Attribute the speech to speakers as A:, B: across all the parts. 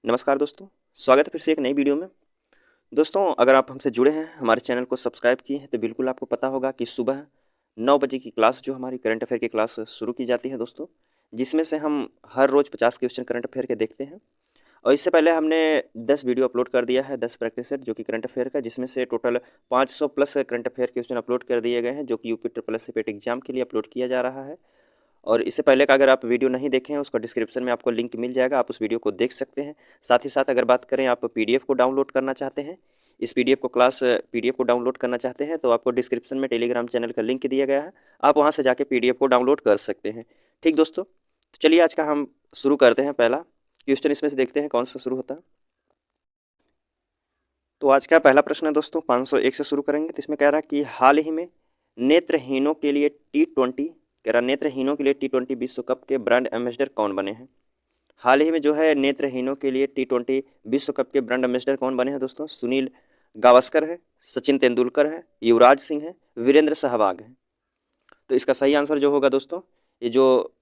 A: नमस्कार दोस्तों, स्वागत है फिर से एक नई वीडियो में। दोस्तों, अगर आप हमसे जुड़े हैं, हमारे चैनल को सब्सक्राइब किए हैं, तो बिल्कुल आपको पता होगा कि सुबह 9 बजे की क्लास जो हमारी करंट अफेयर की क्लास शुरू की जाती है दोस्तों, जिसमें से हम हर रोज़ 50 क्वेश्चन करंट अफेयर के देखते हैं। और इससे पहले हमने 10 वीडियो अपलोड कर दिया है, 10 प्रैक्टिस सेट जो कि करंट अफेयर का, जिसमें से total 500 plus current affair question upload कर दिए गए हैं, जो कि UP triple S set exam के लिए अपलोड किया जा रहा है। और इससे पहले का अगर आप वीडियो नहीं देखे हैं, उसका डिस्क्रिप्शन में आपको लिंक मिल जाएगा, आप उस वीडियो को देख सकते हैं। साथ ही साथ अगर बात करें, आप पीडीएफ को डाउनलोड करना चाहते हैं, इस पीडीएफ को डाउनलोड करना चाहते हैं, तो आपको डिस्क्रिप्शन में टेलीग्राम चैनल का लिंक दिया गया है, आप वहाँ से जाके पीडीएफ को डाउनलोड कर सकते हैं। ठीक दोस्तों, तो चलिए आज का हम शुरू करते हैं। पहला क्वेश्चन इसमें से देखते हैं कौन सा शुरू होता है। तो आज का पहला प्रश्न है दोस्तों, 501 से शुरू करेंगे। तो इसमें कह रहा है कि हाल ही में नेत्रहीनों के लिए T20 कह रहा नेत्रहीनों के लिए T20 विश्व कप के ब्रांड एम्बेसडर कौन बने हैं। हाल ही में जो है नेत्रहीनों के लिए T20 विश्व कप के ब्रांड एम्बेसडर कौन बने हैं दोस्तों। सुनील गावस्कर है, सचिन तेंदुलकर है, युवराज सिंह है, वीरेंद्र सहवाग है। तो इसका सही आंसर जो होगा दोस्तों, ये जो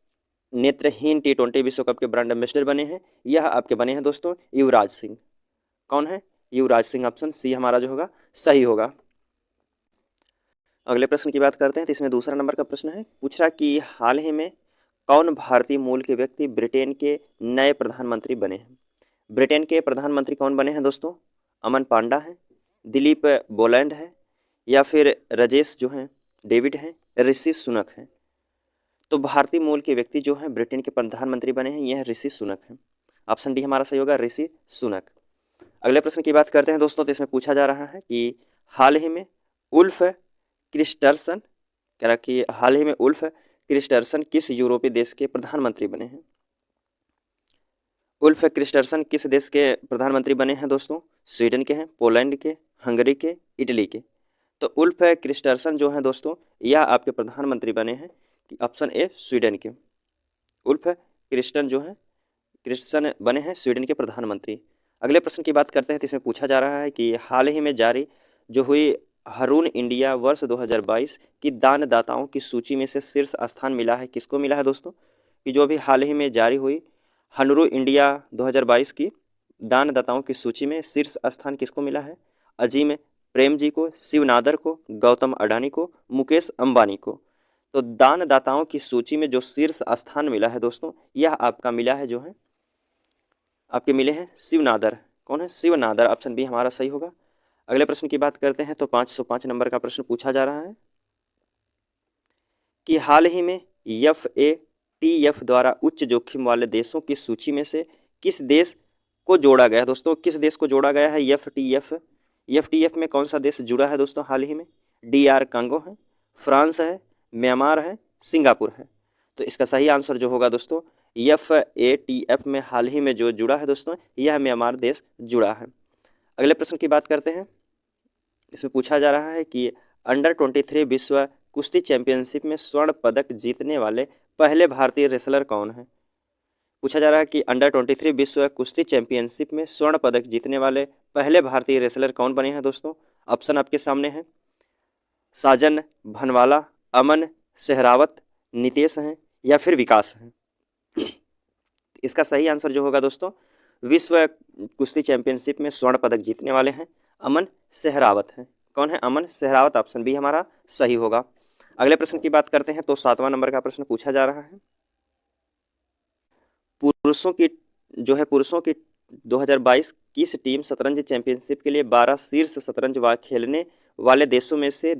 A: नेत्रहीन T20 विश्व कप के ब्रांड एम्बेसडर बने हैं, यह आपके बने हैं दोस्तों युवराज सिंह। कौन है? युवराज सिंह। ऑप्शन सी हमारा जो होगा सही होगा। अगले प्रश्न की बात करते हैं। तो इसमें दूसरा नंबर का प्रश्न है, पूछ रहा कि हाल ही में कौन भारतीय मूल के व्यक्ति ब्रिटेन के नए प्रधानमंत्री बने हैं। ब्रिटेन के प्रधानमंत्री कौन बने हैं दोस्तों। अमन पांडा है, दिलीप बोलैंड है, या फिर राजेश जो हैं डेविड हैं, ऋषि सुनक हैं। तो भारतीय मूल के व्यक्ति जो हैं ब्रिटेन के प्रधानमंत्री बने हैं, यह ऋषि सुनक हैं। ऑप्शन डी हमारा सही होगा, ऋषि सुनक। अगले प्रश्न की बात करते हैं दोस्तों। तो इसमें पूछा जा रहा है कि हाल ही में उल्फ क्रिस्टर्सन कह रहा कि हाल ही में उल्फ क्रिस्टर्सन किस यूरोपीय देश के प्रधानमंत्री बने हैं। उल्फ क्रिस्टर्सन किस देश के प्रधानमंत्री बने हैं दोस्तों। स्वीडन के हैं, पोलैंड के, हंगरी के, इटली के। तो उल्फ क्रिस्टर्सन जो है दोस्तों, यह आपके प्रधानमंत्री बने हैं कि ऑप्शन ए स्वीडन के। उल्फ क्रिस्टन जो है क्रिस्टन बने हैं स्वीडन के प्रधानमंत्री। अगले प्रश्न की बात करते हैं। तो इसमें पूछा जा रहा है कि हाल ही में जारी जो हुई रून इंडिया वर्ष 2022 की दानदाताओं की सूची में से शीर्ष स्थान मिला है, किसको मिला है दोस्तों। कि जो अभी हाल ही में जारी हुई हनरू इंडिया 2022 की दानदाताओं की सूची में शीर्ष स्थान किसको मिला है। अजीम प्रेम जी को, शिव नादर को, गौतम अडानी को, मुकेश अंबानी को। तो दानदाताओं की सूची में जो शीर्ष स्थान मिला है दोस्तों, यह आपका मिला है जो है आपके मिले हैं शिव नादर। कौन है? शिव नादर। ऑप्शन बी हमारा सही होगा। अगले प्रश्न की बात करते हैं। तो 505 नंबर का प्रश्न पूछा जा रहा है कि हाल ही में FATF द्वारा उच्च जोखिम वाले देशों की सूची में से किस देश को जोड़ा गया है दोस्तों। किस देश को जोड़ा गया है FATF में कौन सा देश जुड़ा है दोस्तों हाल ही में। DR कांगो है, फ्रांस है, म्यांमार है, सिंगापुर है। तो इसका सही आंसर जो होगा दोस्तों, FATF में हाल ही में जो जुड़ा है दोस्तों, यह म्यांमार देश जुड़ा है। अगले प्रश्न की बात करते हैं। इसमें पूछा जा रहा है कि अंडर 23 विश्व कुश्ती चैंपियनशिप में स्वर्ण पदक जीतने वाले पहले भारतीय रेसलर कौन है। पूछा जा रहा है कि अंडर 23 विश्व कुश्ती चैंपियनशिप में स्वर्ण पदक जीतने वाले पहले भारतीय रेसलर कौन बने हैं दोस्तों। ऑप्शन आपके सामने है, साजन भनवाला, अमन सहरावत, नितेश हैं, या फिर विकास हैं। इसका सही आंसर जो होगा दोस्तों, विश्व कुश्ती चैंपियनशिप में स्वर्ण पदक जीतने वाले हैं अमन सहरावत हैं। कौन है? अमन सहरावत। ऑप्शन बी हमारा सही होगा। अगले प्रश्न की बात करते हैं। तो 7वां नंबर का प्रश्न पूछा जा रहा है, पुरुषों की 2022 किस टीम शतरंज चैंपियनशिप के लिए 12 शीर्ष शतरंज खेलने वाले देशों में से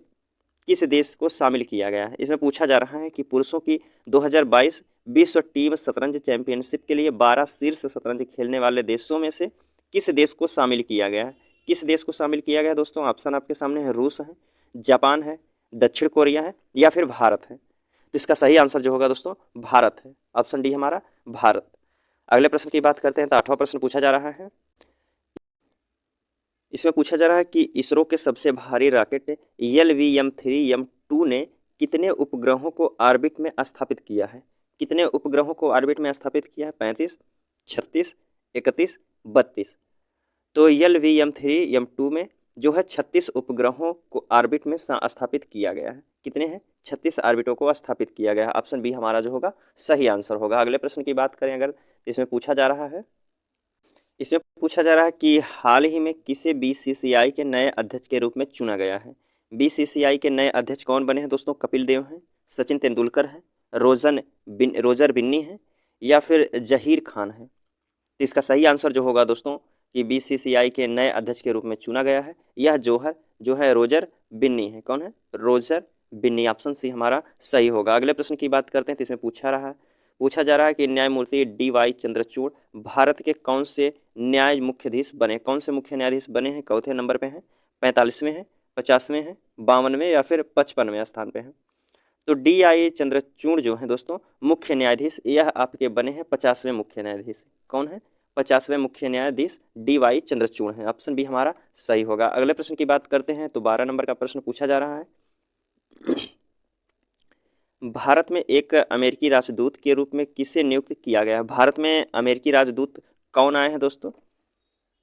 A: किस देश को शामिल किया गया है। इसमें पूछा जा रहा है कि पुरुषों की 2022 विश्व टीम शतरंज चैंपियनशिप के लिए 12 शीर्ष शतरंज खेलने वाले देशों में से किस देश को शामिल किया गया है। किस देश को शामिल किया गया है दोस्तों। ऑप्शन आपके सामने है, रूस है, जापान है, दक्षिण कोरिया है, या फिर भारत है। तो इसका सही आंसर जो होगा दोस्तों, भारत है। ऑप्शन डी हमारा भारत। अगले प्रश्न की बात करते हैं। तो 8वां प्रश्न पूछा जा रहा है। इसमें पूछा जा रहा है कि इसरो के सबसे भारी रॉकेट LVM-3M2 ने कितने उपग्रहों को ऑर्बिट में स्थापित किया है। कितने उपग्रहों को ऑर्बिट में स्थापित किया है। 35, 36, 31, 32। तो LVM-3M2 में जो है 36 उपग्रहों को ऑर्बिट में स्थापित किया गया है। कितने हैं? 36 ऑर्बिटों को स्थापित किया गया है। ऑप्शन बी हमारा जो होगा सही आंसर होगा। अगले प्रश्न की बात करें अगर, इसमें पूछा जा रहा है इसमें पूछा जा रहा है कि हाल ही में किसे बीसीसीआई के नए अध्यक्ष के रूप में चुना गया है। बीसीसीआई के नए अध्यक्ष कौन बने हैं दोस्तों? कपिल देव हैं, सचिन तेंदुलकर हैं, रोजर बिन्नी हैं या फिर जहीर खान है। तो इसका सही आंसर जो होगा दोस्तों कि बीसीसीआई के नए अध्यक्ष के रूप में चुना गया है, यह जो है रोजर बिन्नी है। कौन है? रोजर बिन्नी। ऑप्शन सी हमारा सही होगा। अगले प्रश्न की बात करते हैं। तो इसमें पूछा जा रहा है कि न्यायमूर्ति डी वाई चंद्रचूड़ भारत के कौन से न्याय मुख्याधीश बने? कौन से मुख्य न्यायाधीश बने हैं? चौथे नंबर पे हैं, 45वें हैं, 50वें हैं, 52वें या फिर 55वें स्थान पे हैं। तो डी चंद्रचूड़ जो है दोस्तों मुख्य न्यायाधीश, यह आपके बने हैं 50वें मुख्य न्यायाधीश। कौन है? 50वें मुख्य न्यायाधीश डी वाई चंद्रचूड़ हैं। ऑप्शन बी हमारा सही होगा। अगले प्रश्न की बात करते हैं। तो 12 नंबर का प्रश्न पूछा जा रहा है। भारत में एक अमेरिकी राजदूत के रूप में किसे नियुक्त किया गया है? भारत में अमेरिकी राजदूत कौन आए हैं दोस्तों?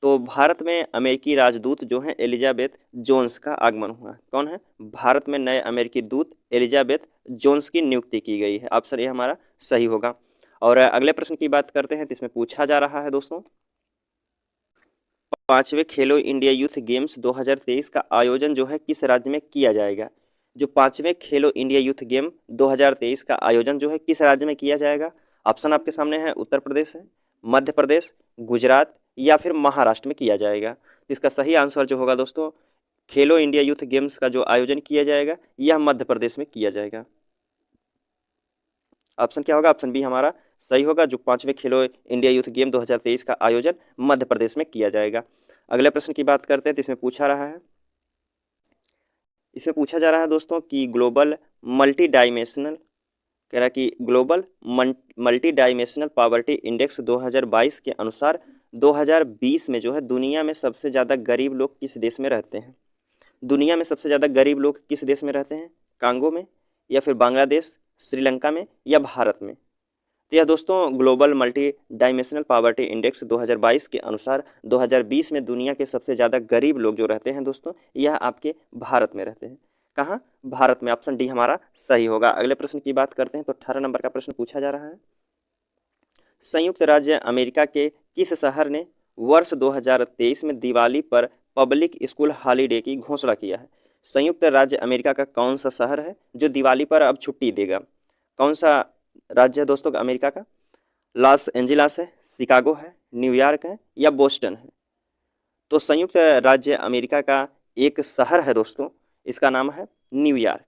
A: तो भारत में अमेरिकी राजदूत जो हैं एलिजाबेथ जोन्स का आगमन हुआ। कौन है? भारत में नए अमेरिकी दूत एलिजाबेथ जोन्स की नियुक्ति की गई है। ऑप्शन ए हमारा सही होगा। और अगले प्रश्न की बात करते हैं। तो इसमें पूछा जा रहा है दोस्तों, 5वें खेलो इंडिया यूथ गेम्स 2023 का आयोजन जो है किस राज्य में किया जाएगा? जो 5वें खेलो इंडिया यूथ गेम 2023 का आयोजन जो है किस राज्य में किया जाएगा? ऑप्शन आपके सामने है, उत्तर प्रदेश है, मध्य प्रदेश, गुजरात या फिर महाराष्ट्र में किया जाएगा। तो इसका सही आंसर जो होगा दोस्तों, खेलो इंडिया यूथ गेम्स का जो आयोजन किया जाएगा यह मध्य प्रदेश में किया जाएगा। ऑप्शन क्या होगा? ऑप्शन बी हमारा सही होगा। जो 5वें खेलो इंडिया यूथ गेम 2023 का आयोजन मध्य प्रदेश में किया जाएगा। अगले प्रश्न की बात करते हैं। तो इसमें पूछा जा रहा है दोस्तों कि ग्लोबल मल्टी डायमेंशनल कह रहा है कि global multi dimensional poverty index 2022 के अनुसार 2020 में जो है दुनिया में सबसे ज़्यादा गरीब लोग किस देश में रहते हैं? दुनिया में सबसे ज़्यादा गरीब लोग किस देश में रहते हैं? कांगो में या फिर बांग्लादेश, श्रीलंका में या भारत में? तो यह दोस्तों global multi dimensional poverty index 2022 के अनुसार 2020 में दुनिया के सबसे ज़्यादा गरीब लोग जो रहते हैं दोस्तों यह आपके भारत में रहते हैं। कहाँ? भारत में। ऑप्शन डी हमारा सही होगा। अगले प्रश्न की बात करते हैं। तो 18 नंबर का प्रश्न पूछा जा रहा है। संयुक्त राज्य अमेरिका के किस शहर ने वर्ष 2023 में दिवाली पर पब्लिक स्कूल हॉलीडे की घोषणा किया है? संयुक्त राज्य अमेरिका का कौन सा शहर है जो दिवाली पर अब छुट्टी देगा? कौन सा राज्य है दोस्तों अमेरिका का? लॉस एंजिलस है, शिकागो है, न्यूयॉर्क है या बोस्टन है? तो संयुक्त राज्य अमेरिका का एक शहर है दोस्तों, इसका नाम है न्यूयॉर्क।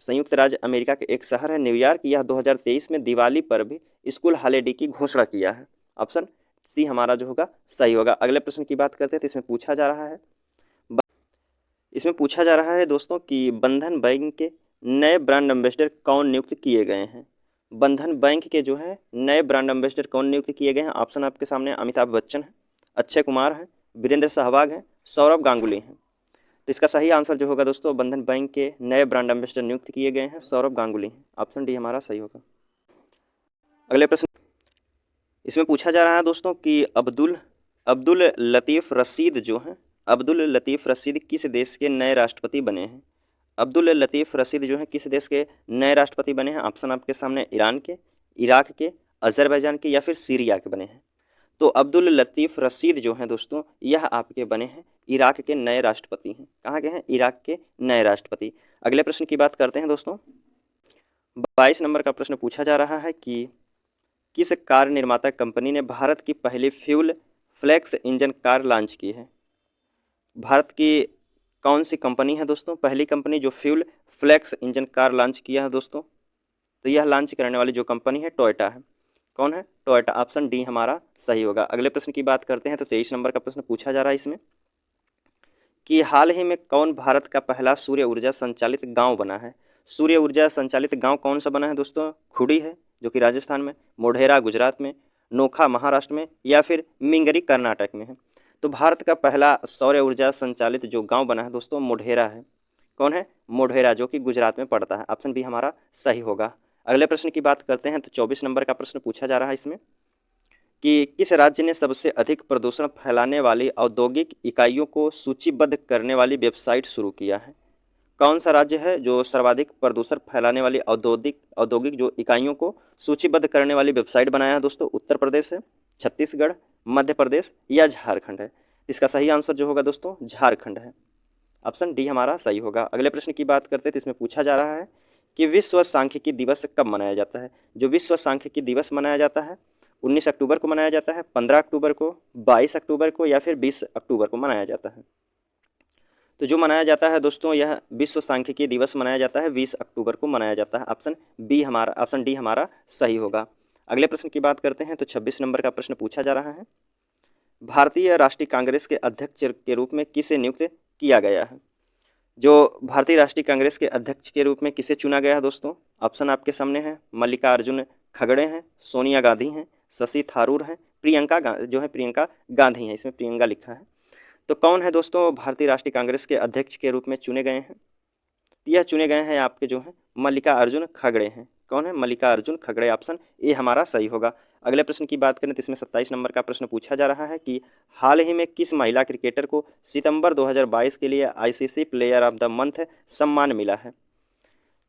A: संयुक्त राज्य अमेरिका के एक शहर है न्यूयॉर्क। यह 2023 में दिवाली पर भी स्कूल हॉलीडे की घोषणा किया है। ऑप्शन सी हमारा जो होगा सही होगा। अगले प्रश्न की बात करते हैं। तो इसमें पूछा जा रहा है दोस्तों कि बंधन बैंक के नए ब्रांड एम्बेसडर कौन नियुक्त किए गए हैं? बंधन बैंक के जो है नए ब्रांड एम्बेसडर कौन नियुक्त किए गए हैं? ऑप्शन आपके सामने अमिताभ बच्चन है, अक्षय कुमार है, वीरेंद्र सहवाग है, सौरभ गांगुली हैं। तो इसका सही आंसर जो होगा दोस्तों, बंधन बैंक के नए ब्रांड एम्बेसडर नियुक्त किए गए हैं सौरभ गांगुली हैं। ऑप्शन डी हमारा सही होगा। अगले प्रश्न इसमें पूछा जा रहा है दोस्तों कि अब्दुल लतीफ़ रशीद जो हैं, अब्दुल लतीफ़ रशीद किस देश के नए राष्ट्रपति बने हैं? अब्दुल लतीफ़ रशीद जो है किस देश के नए राष्ट्रपति बने हैं? ऑप्शन आपके सामने ईरान के, इराक के, अजरबैजान के या फिर सीरिया के बने हैं। तो अब्दुल लतीफ़ रशीद जो हैं दोस्तों यह आपके बने हैं इराक के नए राष्ट्रपति हैं। कहाँ के हैं? इराक के नए राष्ट्रपति। अगले प्रश्न की बात करते हैं दोस्तों। 22 नंबर का प्रश्न पूछा जा रहा है कि किस कार निर्माता कंपनी ने भारत की पहली fuel flex engine car launch की है? भारत की कौन सी कंपनी है दोस्तों पहली कंपनी जो fuel flex engine car launch किया है दोस्तों? तो यह लॉन्च करने वाली जो कंपनी है टोयोटा है। कौन है? टोयोटा। ऑप्शन डी हमारा सही होगा। अगले प्रश्न की बात करते हैं। तो 23 नंबर का प्रश्न पूछा जा रहा है इसमें कि हाल ही में कौन भारत का पहला सूर्य ऊर्जा संचालित गांव बना है? सूर्य ऊर्जा संचालित गांव कौन सा बना है दोस्तों? खुड़ी है जो कि राजस्थान में, मोढेरा गुजरात में, नोखा महाराष्ट्र में या फिर मिंगरी कर्नाटक में है। तो भारत का पहला सौर ऊर्जा संचालित जो गांव बना है दोस्तों मोढेरा है। कौन है? मोढेरा, जो कि गुजरात में पड़ता है। ऑप्शन बी हमारा सही होगा। अगले प्रश्न की बात करते हैं। तो 24 नंबर का प्रश्न पूछा जा रहा है इसमें कि किस राज्य ने सबसे अधिक प्रदूषण फैलाने वाली औद्योगिक इकाइयों को सूचीबद्ध करने वाली वेबसाइट शुरू किया है? कौन सा राज्य है जो सर्वाधिक प्रदूषण फैलाने वाली औद्योगिक जो इकाइयों को सूचीबद्ध करने वाली वेबसाइट बनाया है दोस्तों? उत्तर प्रदेश है, छत्तीसगढ़, मध्य प्रदेश या झारखंड है? इसका सही आंसर जो होगा दोस्तों झारखंड है। ऑप्शन डी हमारा सही होगा। अगले प्रश्न की बात करते हैं तो इसमें पूछा जा रहा है कि विश्व सांख्यिकी दिवस कब मनाया जाता है? जो विश्व सांख्यिकी दिवस मनाया जाता है 19 अक्टूबर को मनाया जाता है, 15 अक्टूबर को, 22 अक्टूबर को या फिर 20 अक्टूबर को मनाया जाता है? तो जो मनाया जाता है दोस्तों यह विश्व सांख्यिकी दिवस मनाया जाता है 20 अक्टूबर को मनाया जाता है। ऑप्शन डी हमारा सही होगा। अगले प्रश्न की बात करते हैं तो 26 नंबर का प्रश्न पूछा जा रहा है, भारतीय राष्ट्रीय कांग्रेस के अध्यक्ष के रूप में किसे नियुक्त किया गया है? जो भारतीय राष्ट्रीय कांग्रेस के अध्यक्ष के रूप में किसे चुना गया है दोस्तों? ऑप्शन आपके सामने है, मल्लिकार्जुन खड़गे हैं, सोनिया गांधी हैं, शशि थरूर हैं, प्रियंका गांधी हैं, इसमें प्रियंका लिखा है। तो कौन है दोस्तों भारतीय राष्ट्रीय कांग्रेस के अध्यक्ष के रूप में चुने गए हैं? यह चुने गए हैं आपके जो हैं मल्लिकार्जुन खड़गे हैं। कौन है? मल्लिकार्जुन खड़गे। ऑप्शन ए हमारा सही होगा। अगले प्रश्न की बात करें तो इसमें 27 नंबर का प्रश्न पूछा जा रहा है कि हाल ही में किस महिला क्रिकेटर को सितंबर 2022 के लिए ICC player of the month सम्मान मिला है?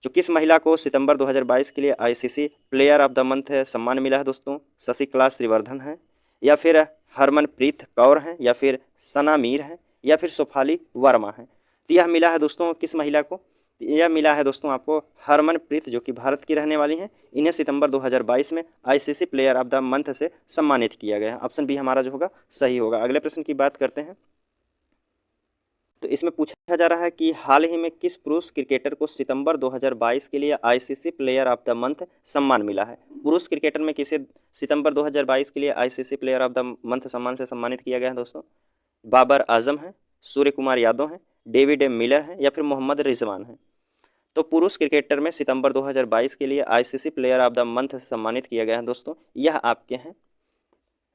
A: जो किस महिला को सितंबर 2022 के लिए ICC player of the month सम्मान मिला है दोस्तों? शशिकला श्रीवर्धन है, या फिर हरमनप्रीत कौर हैं, या फिर सना मीर हैं, या फिर शेफाली वर्मा हैं? तो यह मिला है दोस्तों किस महिला को? यह मिला है दोस्तों आपको हरमनप्रीत, जो कि भारत की रहने वाली हैं। इन्हें सितंबर 2022 में ICC player of the month से सम्मानित किया गया है। ऑप्शन बी हमारा जो होगा सही होगा। अगले प्रश्न की बात करते हैं तो इसमें पूछा जा रहा है कि हाल ही में किस पुरुष क्रिकेटर को सितंबर 2022 के लिए ICC player of the month सम्मान मिला है? पुरुष क्रिकेटर में किसे सितंबर 2022 के लिए ICC player of the month सम्मान से सम्मानित किया गया है दोस्तों? बाबर आजम है, सूर्य कुमार यादव हैं, डेविड मिलर हैं, या फिर मोहम्मद रिजवान हैं? तो पुरुष क्रिकेटर में सितंबर 2022 के लिए ICC player of the month सम्मानित किया गया है दोस्तों, यह आपके हैं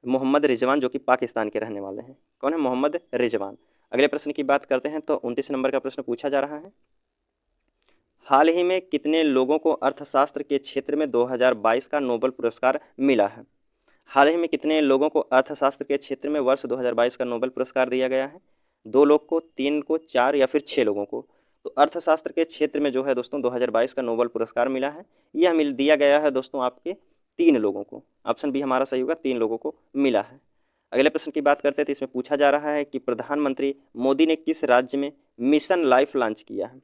A: मोहम्मद रिजवान, जो कि पाकिस्तान के रहने वाले हैं। कौन है? मोहम्मद रिजवान। अगले प्रश्न की बात करते हैं तो 29 नंबर का प्रश्न पूछा जा रहा है, हाल ही में कितने लोगों को अर्थशास्त्र के क्षेत्र में 2022 का नोबेल पुरस्कार मिला है? हाल ही में कितने लोगों को अर्थशास्त्र के क्षेत्र में वर्ष 2022 का नोबेल पुरस्कार दिया गया है? 2 लोग को, 3 को, 4 या फिर 6 लोगों को? तो अर्थशास्त्र के क्षेत्र में जो है दोस्तों 2022 का नोबेल पुरस्कार मिला है, यह दिया गया है दोस्तों आपके 3 लोगों को। ऑप्शन बी हमारा सही होगा, 3 लोगों को मिला है। अगले प्रश्न की बात करते हैं तो इसमें पूछा जा रहा है कि प्रधानमंत्री मोदी ने किस राज्य में मिशन लाइफ लॉन्च किया है?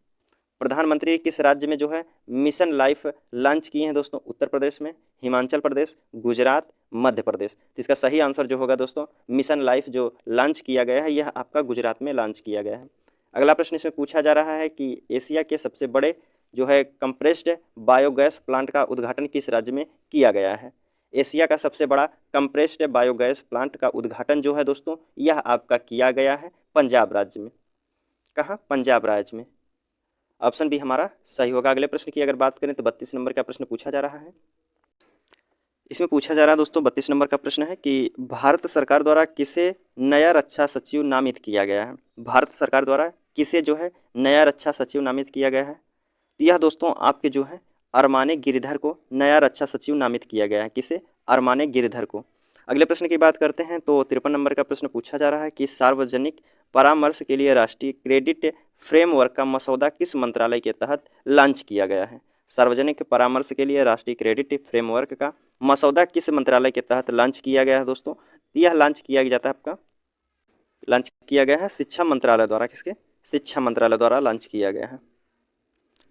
A: प्रधानमंत्री किस राज्य में जो है मिशन लाइफ लॉन्च किए हैं दोस्तों? उत्तर प्रदेश में, हिमाचल प्रदेश, गुजरात, मध्य प्रदेश? तो इसका सही आंसर जो होगा दोस्तों मिशन लाइफ जो लॉन्च किया गया है यह आपका गुजरात में लॉन्च किया गया है। अगला प्रश्न इसमें पूछा जा रहा है कि एशिया के सबसे बड़े जो है कंप्रेस्ड बायोगैस प्लांट का उद्घाटन किस राज्य में किया गया है? एशिया का सबसे बड़ा कंप्रेस्ड बायोगैस प्लांट का उद्घाटन जो है दोस्तों यह आपका किया गया है पंजाब राज्य में। कहाँ? पंजाब राज्य में। ऑप्शन बी हमारा सही होगा। अगले प्रश्न की अगर बात करें तो 32 नंबर का प्रश्न पूछा जा रहा है। इसमें पूछा जा रहा है दोस्तों 32 नंबर का प्रश्न है कि भारत सरकार द्वारा किसे नया रक्षा सचिव नामित किया गया है? भारत सरकार द्वारा किसे जो है नया रक्षा सचिव नामित किया गया है? तो यह दोस्तों आपके जो है अरमाने गिरधर को नया रक्षा सचिव नामित किया गया है। किसे? अरमाने गिरधर को। अगले प्रश्न की बात करते हैं तो 53 नंबर का प्रश्न पूछा जा रहा है कि सार्वजनिक परामर्श के लिए राष्ट्रीय क्रेडिट फ्रेमवर्क का मसौदा किस मंत्रालय के तहत लॉन्च किया गया है? सार्वजनिक परामर्श के लिए राष्ट्रीय क्रेडिट फ्रेमवर्क का मसौदा किस मंत्रालय के तहत लॉन्च किया गया है दोस्तों? यह लॉन्च किया जाता है आपका लॉन्च किया गया है शिक्षा मंत्रालय द्वारा। किसके? शिक्षा मंत्रालय द्वारा लॉन्च किया गया है,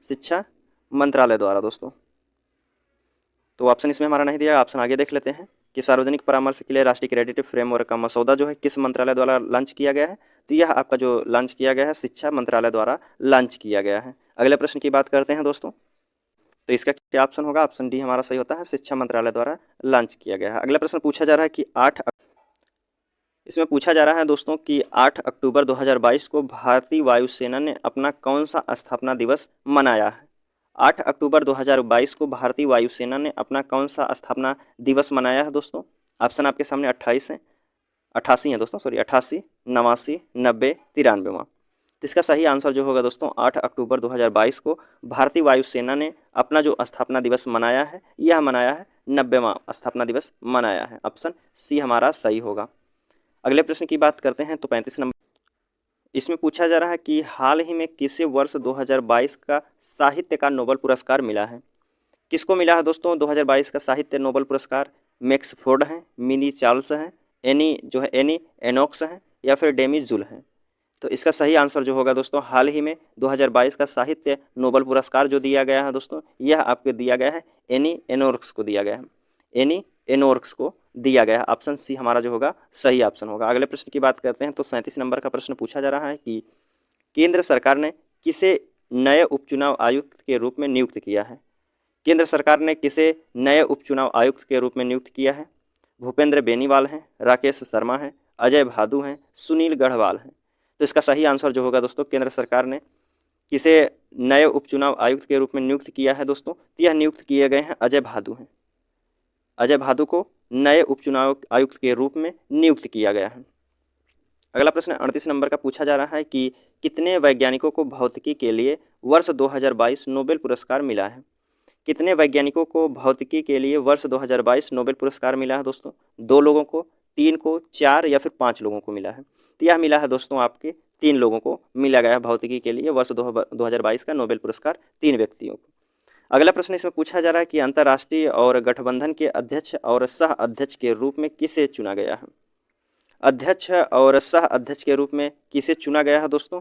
A: शिक्षा मंत्रालय द्वारा दोस्तों। तो ऑप्शन इसमें हमारा नहीं दिया, ऑप्शन आगे देख लेते हैं कि सार्वजनिक परामर्श के लिए राष्ट्रीय क्रेडिट फ्रेमवर्क का मसौदा जो है किस मंत्रालय द्वारा लॉन्च किया गया है? तो यह आपका जो लॉन्च किया गया है शिक्षा मंत्रालय द्वारा लॉन्च किया गया है। अगले प्रश्न की बात करते हैं दोस्तों, तो इसका क्या ऑप्शन होगा? ऑप्शन डी हमारा सही होता है, शिक्षा मंत्रालय द्वारा लॉन्च किया गया है। अगला प्रश्न पूछा जा रहा है कि इसमें पूछा जा रहा है दोस्तों कि 8 अक्टूबर 2022 को भारतीय वायुसेना ने अपना कौन सा स्थापना दिवस मनाया है? 8 अक्टूबर 2022 को भारतीय वायुसेना ने अपना कौन सा स्थापना दिवस मनाया है दोस्तों? ऑप्शन आपके सामने 28 है, 88 है दोस्तों, सॉरी 88, 89, 90, 93वां। तो इसका सही आंसर जो होगा दोस्तों 8 अक्टूबर 2022 को भारतीय वायुसेना ने अपना जो स्थापना दिवस मनाया है यह मनाया है 90वां स्थापना दिवस मनाया है। ऑप्शन सी हमारा सही होगा। अगले प्रश्न की बात करते हैं तो 35 नंबर, इसमें पूछा जा रहा है कि हाल ही में किसे वर्ष 2022 का साहित्य का नोबेल पुरस्कार मिला है? किसको मिला है दोस्तों 2022 का साहित्य नोबेल पुरस्कार? मैक्स फोर्ड हैं, मिनी चार्ल्स हैं, एनी जो है एनी एनोक्स हैं या फिर डेमी जुल हैं। तो इसका सही आंसर जो होगा दोस्तों, हाल ही में 2022 का साहित्य नोबेल पुरस्कार जो दिया गया है दोस्तों, यह आपको दिया गया है एनी एनोर्क्स को दिया गया है, एनी एनोर्क्स को दिया गया है। ऑप्शन सी हमारा जो होगा सही ऑप्शन होगा। अगले प्रश्न की बात करते हैं तो 37 नंबर का प्रश्न पूछा जा रहा है कि केंद्र सरकार ने किसे नए उपचुनाव आयुक्त के रूप में नियुक्त किया है। केंद्र सरकार ने किसे नए उपचुनाव आयुक्त के रूप में नियुक्त किया है। भूपेंद्र बेनीवाल हैं, राकेश शर्मा हैं, अजय भादु हैं, सुनील गढ़वाल हैं। तो इसका सही आंसर जो होगा दोस्तों, केंद्र सरकार ने किसे नए उपचुनाव आयुक्त के रूप में नियुक्त किया है दोस्तों, तो यह नियुक्त किए गए हैं अजय भादु हैं। अजय भादु को नए उपचुनाव आयुक्त के रूप में नियुक्त किया गया है। अगला प्रश्न 38 नंबर का पूछा जा रहा है कि कितने वैज्ञानिकों को भौतिकी के लिए वर्ष 2022 नोबेल पुरस्कार मिला है। कितने वैज्ञानिकों को भौतिकी के लिए वर्ष 2022 नोबेल पुरस्कार मिला है दोस्तों? 2 लोगों को, 3 को, 4 या फिर 5 लोगों को मिला है। तो यह मिला है दोस्तों आपके 3 लोगों को मिला गया है भौतिकी के लिए वर्ष 2022 का नोबेल पुरस्कार 3 व्यक्तियों को। अगला प्रश्न इसमें पूछा जा रहा है कि अंतर्राष्ट्रीय और गठबंधन के अध्यक्ष और सह अध्यक्ष के रूप में किसे चुना गया है। अध्यक्ष और सह अध्यक्ष के रूप में किसे चुना गया है दोस्तों?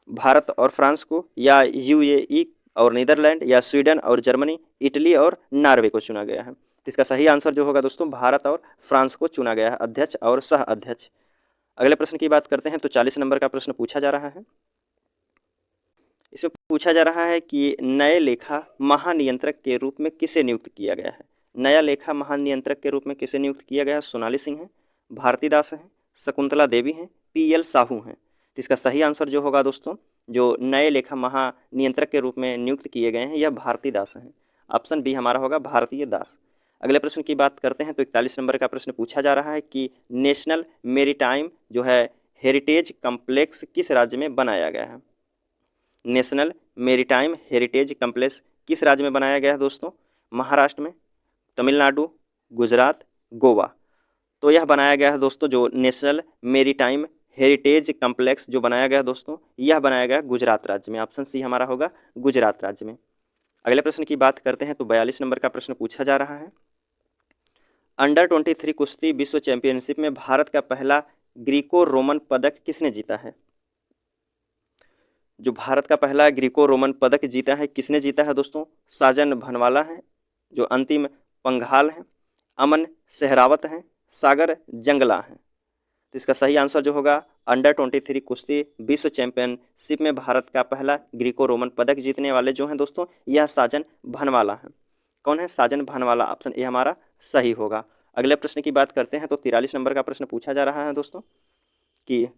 A: भारत और फ्रांस को, या यूएई और नीदरलैंड, या स्वीडन और जर्मनी, इटली और नॉर्वे को चुना गया है। तो इसका सही आंसर जो होगा दोस्तों, भारत और फ्रांस को चुना गया है अध्यक्ष और सह अध्यक्ष। अगले प्रश्न की बात करते हैं तो 40 नंबर का प्रश्न पूछा जा रहा है। इसमें पूछा जा रहा है कि नए लेखा महानियंत्रक के रूप में किसे नियुक्त किया गया है। नया लेखा महानियंत्रक के रूप में किसे नियुक्त किया गया है? सोनाली सिंह हैं, भारतीदास हैं, शकुंतला देवी हैं, पीएल साहू हैं। तो इसका सही आंसर जो होगा दोस्तों, जो नए लेखा महानियंत्रक के रूप में नियुक्त किए गए हैं यह भारतीदास हैं। ऑप्शन बी हमारा होगा भारतीय दास। अगले प्रश्न की बात करते हैं तो 41 नंबर का प्रश्न पूछा जा रहा है कि नेशनल मेरीटाइम जो है हेरिटेज कम्प्लेक्स किस राज्य में बनाया गया है। नेशनल मेरीटाइम हेरिटेज कम्प्लेक्स किस राज्य में बनाया गया है दोस्तों? महाराष्ट्र में, तमिलनाडु, गुजरात, गोवा। तो यह बनाया गया है दोस्तों, जो नेशनल मेरीटाइम हेरिटेज कम्प्लेक्स जो बनाया गया है दोस्तों, यह बनाया गया गुजरात राज्य में। ऑप्शन सी हमारा होगा गुजरात राज्य में। अगले प्रश्न की बात करते हैं तो 42 नंबर का प्रश्न पूछा जा रहा है। अंडर 23 कुश्ती विश्व चैंपियनशिप में भारत का पहला ग्रीको रोमन पदक किसने जीता है। जो भारत का पहला ग्रीको रोमन पदक जीता है, किसने जीता है दोस्तों? साजन भनवाला हैं, जो अंतिम पंघाल हैं, अमन सहरावत हैं, सागर जंगला हैं। तो इसका सही आंसर जो होगा, अंडर 23 कुश्ती विश्व चैंपियनशिप में भारत का पहला ग्रीको रोमन पदक जीतने वाले जो हैं दोस्तों, यह साजन भनवाला हैं। कौन है? साजन भनवाला। ऑप्शन ए हमारा सही होगा। अगले प्रश्न की बात करते हैं तो 43 नंबर का प्रश्न पूछा जा रहा है दोस्तों, कि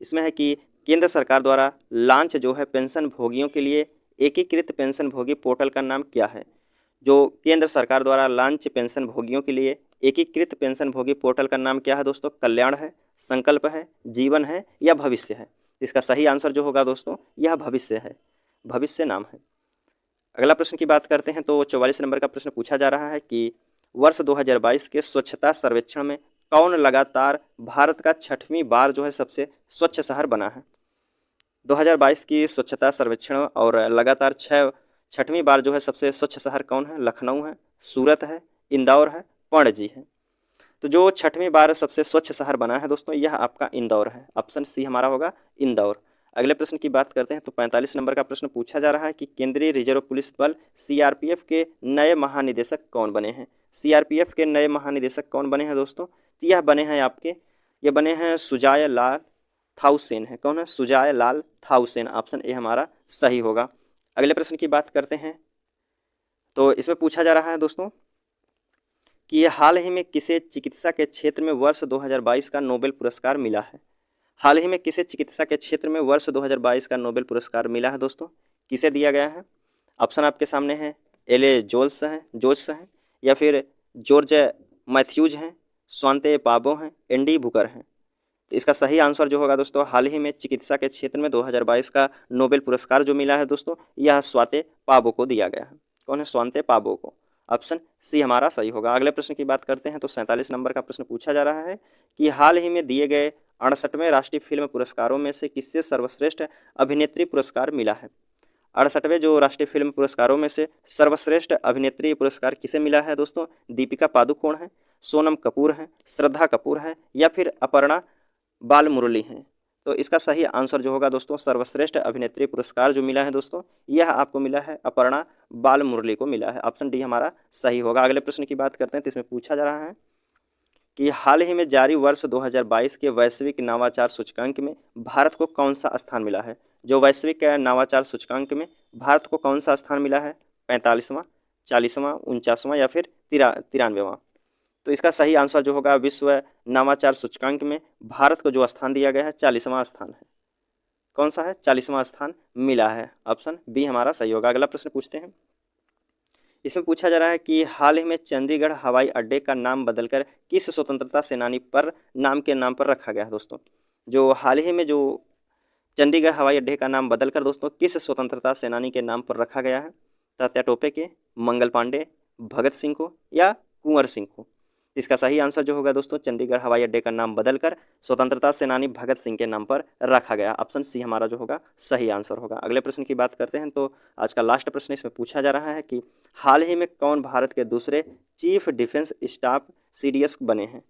A: इसमें है कि केंद्र सरकार द्वारा लॉन्च जो है पेंशन भोगियों के लिए एकीकृत पेंशन भोगी पोर्टल का नाम क्या है। जो केंद्र सरकार द्वारा लॉन्च पेंशन भोगियों के लिए एकीकृत पेंशन भोगी पोर्टल का नाम क्या है दोस्तों? कल्याण है, संकल्प है, जीवन है, या भविष्य है। इसका सही आंसर जो होगा दोस्तों, यह भविष्य है, भविष्य नाम है। अगला प्रश्न की बात करते हैं तो 44 नंबर का प्रश्न पूछा जा रहा है कि वर्ष 2022 के स्वच्छता सर्वेक्षण में कौन लगातार भारत का 6वीं बार जो है सबसे स्वच्छ शहर बना है। 2022 की स्वच्छता सर्वेक्षण और लगातार 6वीं बार जो है सबसे स्वच्छ शहर कौन है? लखनऊ है, सूरत है, इंदौर है, पणजी है। तो जो 6वीं बार सबसे स्वच्छ शहर बना है दोस्तों, यह आपका इंदौर है। ऑप्शन सी हमारा होगा इंदौर। अगले प्रश्न की बात करते हैं तो 45 नंबर का प्रश्न पूछा जा रहा है कि केंद्रीय रिजर्व पुलिस बल सीआरपीएफ के नए महानिदेशक कौन बने हैं। सीआरपीएफ के नए महानिदेशक कौन बने हैं दोस्तों? तो यह बने हैं आपके, ये बने हैं सुजाय लाल थाउसेन है। कौन है? सुजाय लाल थाउसेन। ऑप्शन ए हमारा सही होगा। अगले प्रश्न की बात करते हैं तो इसमें पूछा जा रहा है दोस्तों कि ये हाल ही में किसे चिकित्सा के क्षेत्र में वर्ष 2022 का नोबेल पुरस्कार मिला है। हाल ही में किसे चिकित्सा के क्षेत्र में वर्ष 2022 का नोबेल पुरस्कार मिला है दोस्तों? किसे दिया गया है? ऑप्शन आपके सामने है, एले जोल्स हैं, या फिर जॉर्ज मैथ्यूज हैं, स्वांते पाबो हैं, एंडी बुकर हैं। तो इसका सही आंसर जो होगा दोस्तों, हाल ही में चिकित्सा के क्षेत्र में 2022 का नोबेल पुरस्कार जो मिला है दोस्तों, यह स्वाते पाबो को दिया गया है। कौन है? स्वांते पाबो को। ऑप्शन सी हमारा सही होगा। अगले प्रश्न की बात करते हैं तो 47 नंबर का प्रश्न पूछा जा रहा है कि हाल ही में दिए गए 68वें राष्ट्रीय फिल्म पुरस्कारों में से किससे सर्वश्रेष्ठ अभिनेत्री पुरस्कार मिला है। 68वें जो राष्ट्रीय फिल्म पुरस्कारों में से सर्वश्रेष्ठ अभिनेत्री पुरस्कार किसे मिला है दोस्तों? दीपिका पादुकोण है, सोनम कपूर हैं, श्रद्धा कपूर है या फिर अपर्णा बालमुरली हैं। तो इसका सही आंसर जो होगा दोस्तों, सर्वश्रेष्ठ अभिनेत्री पुरस्कार जो मिला है दोस्तों, यह आपको मिला है अपर्णा बालमुरली को मिला है। ऑप्शन डी हमारा सही होगा। अगले प्रश्न की बात करते हैं, तो इसमें पूछा जा रहा है कि हाल ही में जारी वर्ष 2022 के वैश्विक नवाचार सूचकांक में भारत को कौन सा स्थान मिला है। जो वैश्विक नवाचार सूचकांक में भारत को कौन सा स्थान मिला है, 45वां, 40वां, 49वां या फिर 93वां। तो इसका सही आंसर जो होगा, विश्व नवाचार सूचकांक में भारत को जो स्थान दिया गया है 40वां स्थान है। कौन सा है, 40वां स्थान मिला है। ऑप्शन बी हमारा सही होगा। अगला प्रश्न पूछते हैं, इसमें पूछा जा रहा है कि हाल ही में चंडीगढ़ हवाई अड्डे का नाम बदलकर किस स्वतंत्रता सेनानी पर नाम पर रखा गया है दोस्तों। जो हाल ही में जो चंडीगढ़ हवाई अड्डे का नाम बदलकर दोस्तों किस स्वतंत्रता सेनानी के नाम पर रखा गया है, तात्या टोपे के, मंगल पांडे, भगत सिंह को या कुंवर सिंह को। इसका सही आंसर जो होगा दोस्तों, चंडीगढ़ हवाई अड्डे का नाम बदलकर स्वतंत्रता सेनानी भगत सिंह के नाम पर रखा गया। ऑप्शन सी हमारा जो होगा सही आंसर होगा। अगले प्रश्न की बात करते हैं, तो आज का लास्ट प्रश्न इसमें पूछा जा रहा है कि हाल ही में कौन भारत के दूसरे चीफ डिफेंस स्टाफ CDS बने हैं।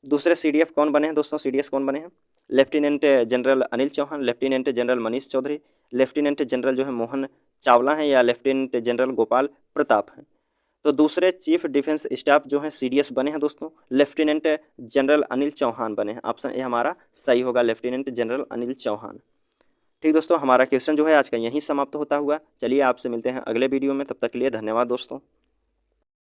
A: दूसरे CDF कौन बने हैं दोस्तों, CDS कौन बने हैं, lieutenant general Anil Chauhan, lieutenant general Manish Choudhary, lieutenant general जो है मोहन चावला हैं या लेफ्टिनेंट जनरल गोपाल प्रताप हैं। तो दूसरे चीफ डिफेंस स्टाफ जो हैं CDS बने हैं दोस्तों, लेफ्टिनेंट जनरल अनिल चौहान बने हैं। ऑप्शन ए हमारा सही होगा, लेफ्टिनेंट जनरल अनिल चौहान। ठीक दोस्तों, हमारा क्वेश्चन जो है आज का यहीं समाप्त होता हुआ। चलिए आपसे मिलते हैं अगले वीडियो में, तब तक के लिए धन्यवाद दोस्तों।